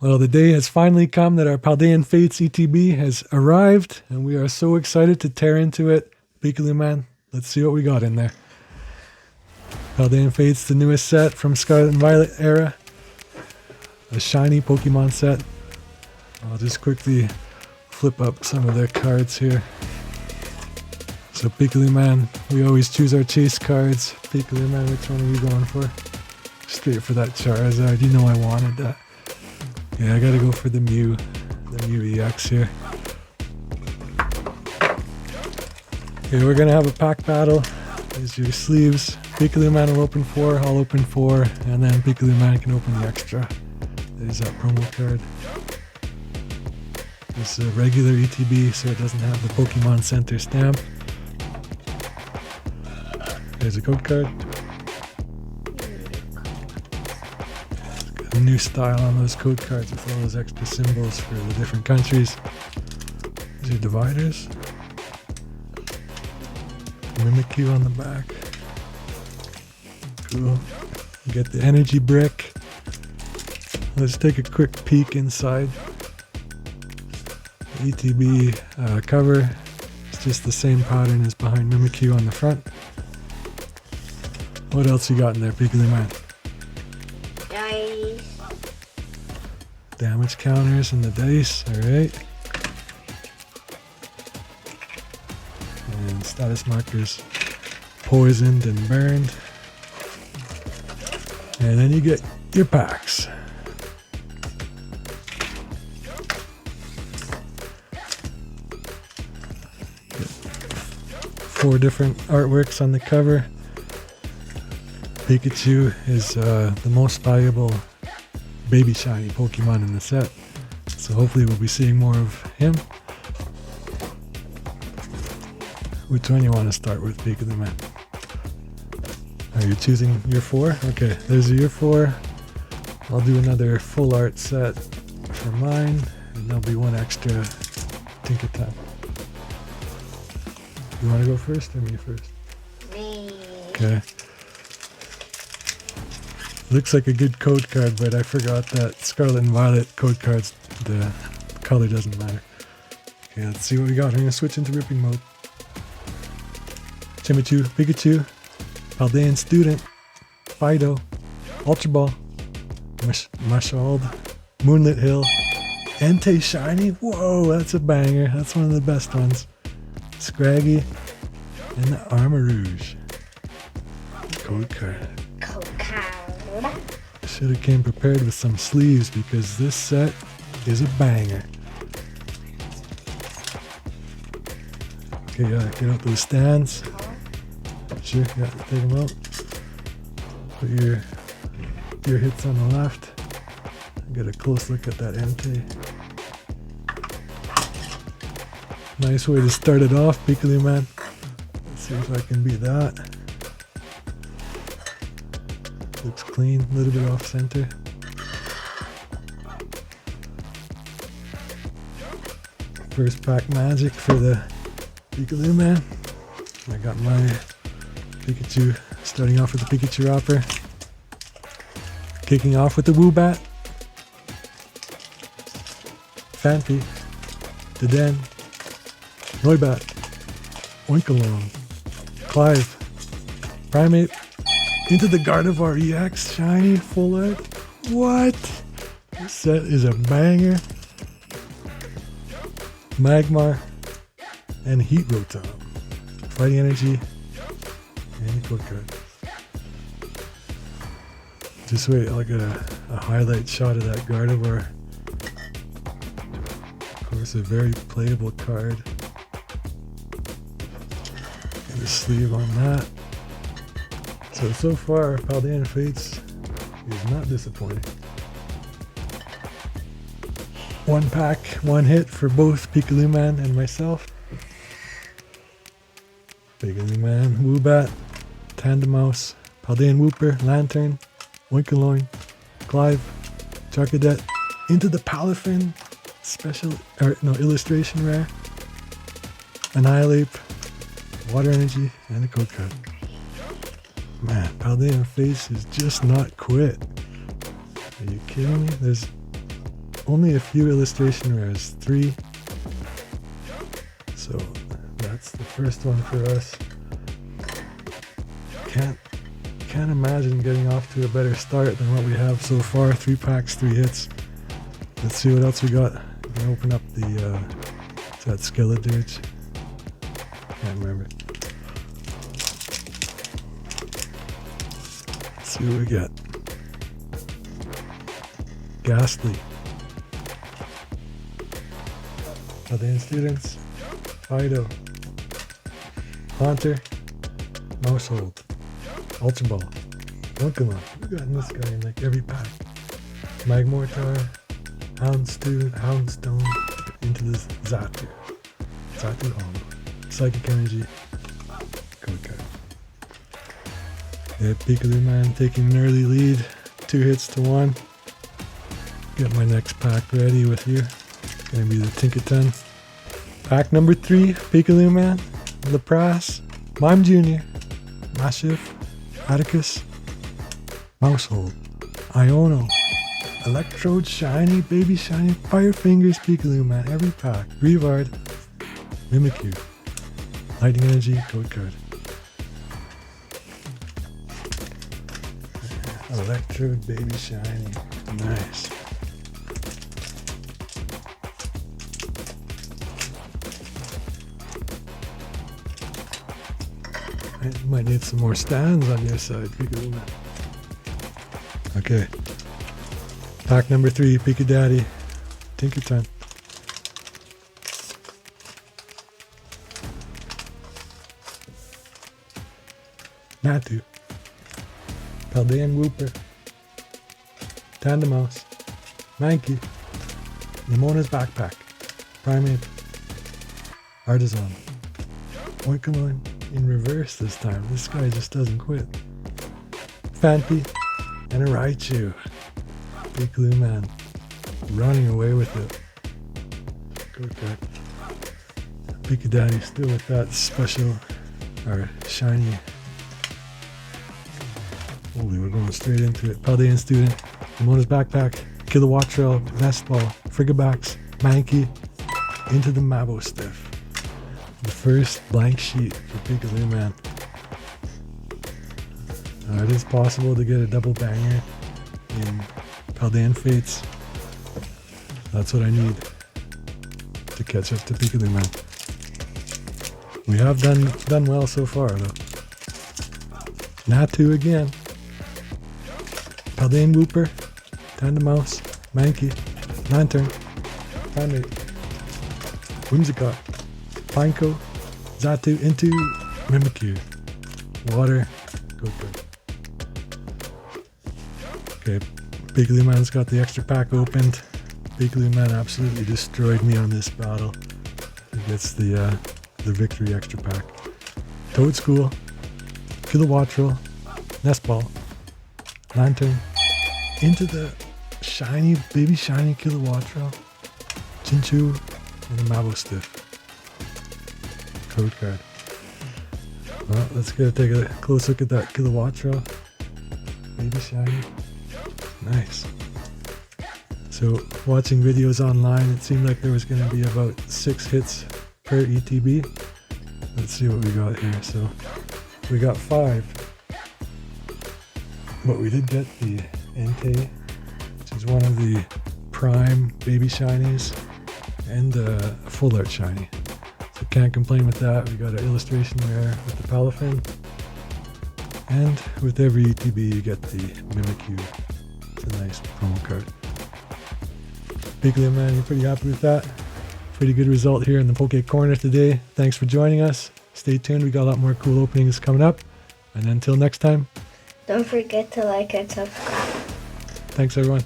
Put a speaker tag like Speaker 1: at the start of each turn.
Speaker 1: Well, the day has finally come that our Paldean Fates ETB has arrived, and we are so excited to tear into it. Peekaloo Man, let's see what we got in there. Paldean Fates, the newest set from Scarlet and Violet era. A shiny Pokemon set. I'll just quickly flip up some of their cards here. So Peekaloo Man, we always choose our chase cards. Peekaloo Man, which one are you going for? Straight for that Charizard, you know I wanted that. Yeah, I gotta go for the Mew EX here. Okay, we're gonna have a pack battle. There's your sleeves. Peekaloo Man will open 4, I'll open 4, and then Peekaloo Man can open the extra. There's that promo card. It's a regular ETB, so it doesn't have the Pokemon Center stamp. There's a code card. A new style on those code cards with all those extra symbols for the different countries. These are dividers. Mimikyu on the back. Cool. You get the energy brick. Let's take a quick peek inside. The ETB cover. It's just the same pattern as behind Mimikyu on the front. What else you got in there, Peekaloo Man?
Speaker 2: Dice.
Speaker 1: Damage counters and the dice, alright. And status markers, poisoned and burned. And then you get your packs. Get 4 different artworks on the cover. Pikachu is the most valuable baby shiny Pokemon in the set, so hopefully we'll be seeing more of him. Which one you want to start with, Peekaloo Man? Are you choosing year 4? Okay, there's year 4. I'll do another full art set for mine, and there'll be one extra Tinkaton. You want to go first or me first?
Speaker 2: Me.
Speaker 1: Okay. Looks like a good code card, but I forgot that Scarlet and Violet code cards, the color doesn't matter. Okay, let's see what we got. I'm going to switch into ripping mode. Chimichu, Pikachu, Paldean Student, Fido, Ultra Ball, Mashald, Moonlit Hill, Entei Shiny. Whoa, that's a banger. That's one of the best ones. Scraggy, and the Armarouge. Code card. Should have came prepared with some sleeves because this set is a banger. Okay, get out those stands. Sure, yeah, take them out. Put your hits on the left. Get a close look at that Entei. Nice way to start it off, Peekaloo Man. Let's see if I can beat that. Looks clean, a little bit off center. First pack magic for the Peekaloo Man. I got my Pikachu, starting off with the Pikachu Hopper. Kicking off with the Woobat. Phanpy. Deden. Noibat. Oinkalong. Clive. Primate. Into the Gardevoir EX shiny full art. What? This set is a banger. Magmar and Heat Rotom. Fighting Energy and code card. Just wait, I'll get a highlight shot of that Gardevoir. Of course, a very playable card. And a sleeve on that. So far, Paldean Fates is not disappointing. One pack, one hit for both Peekaloo Man and myself. Peekaloo Man, Woobat, Tandemaus, Paldean Wooper, Lantern, Oinkologne, Clive, Charcadet, into the Palafin, illustration rare, Annihilate, Water Energy, and a code card. Man, Paldean Fates is just not quit. Are you kidding me? There's only a few illustration rares, 3. So that's the first one for us. Can't imagine getting off to a better start than what we have so far. 3 packs, 3 hits. Let's see what else we got. I'm gonna open up the is that Scarlet dude? Can't remember. Let's see what we got. Ghastly. Paldean students. Fido. Haunter. Mousehold. Ultra Ball. Pokemon. We've gotten this guy in like every pack. Magmortar. Houndstone. Into this Zatu. Zatu Home. Psychic Energy. Code card. Yeah, Pikachu Man taking an early lead. 2 hits to 1. Get my next pack ready with you. Gonna be the Tinkaton. Pack number 3, Pikachu Man, Lapras, Mime Jr., Massive, Atticus, Mousehold, Iono, Electrode, Shiny, Baby Shiny, Fire Fingers, Pikachu Man, every pack, Revard, Mimikyu, Lightning Energy, Code Card. Electrode, Baby Shiny, nice. I might need some more stands on your side, Pikachu Man. Okay. Pack number 3, Pika Daddy, Tinkerton. Natu. Paldean Wooper. Tandemouse. Mankey. Nemona's Backpack. Primate. Artisan. Pokemon in reverse this time. This guy just doesn't quit. Phanpy and a Raichu. Pikachu Man running away with it. Good card. Pika Daddy still with that special or shiny. Holy, we're going straight into it. Paldean Student, Nemona's Backpack, Kilowattrel, Nestball, Frigibax, Mankey, into the PokeStuff. The first blank sheet for Pikachu Man. It is possible to get a double banger in Paldean Fates. That's what I need to catch up to Pikachu Man. We have done well so far though. Natu again. Paldean Wooper, Tandemouse, Mankey, Lantern, Primate, Whimsicott, Pineco, Zatu, into Mimikyu, Water, Go. Okay, Pikachu Man's got the extra pack opened. Pikachu Man absolutely destroyed me on this battle. He gets the victory extra pack. Toad School, Kilowattrel, Nestball, Lantern, into the shiny, baby shiny Kilowattrel, Chinchou, and the PokeStuff. Code card. Well, let's take a close look at that Kilowattrel. Baby shiny. Nice. So, watching videos online, it seemed like there was going to be about 6 hits per ETB. Let's see what we got here. So, we got 5. But we did get the Entei, which is one of the prime baby shinies, and a full art shiny. So can't complain with that. We got an illustration rare with the Palafin, and with every ETB you get the Mimikyu. It's a nice promo card. Pikachu Man, you're pretty happy with that? Pretty good result here in the PokeCorner today. Thanks for joining us. Stay tuned, we got a lot more cool openings coming up. And until next time,
Speaker 2: don't forget to like and subscribe.
Speaker 1: thanks everyone.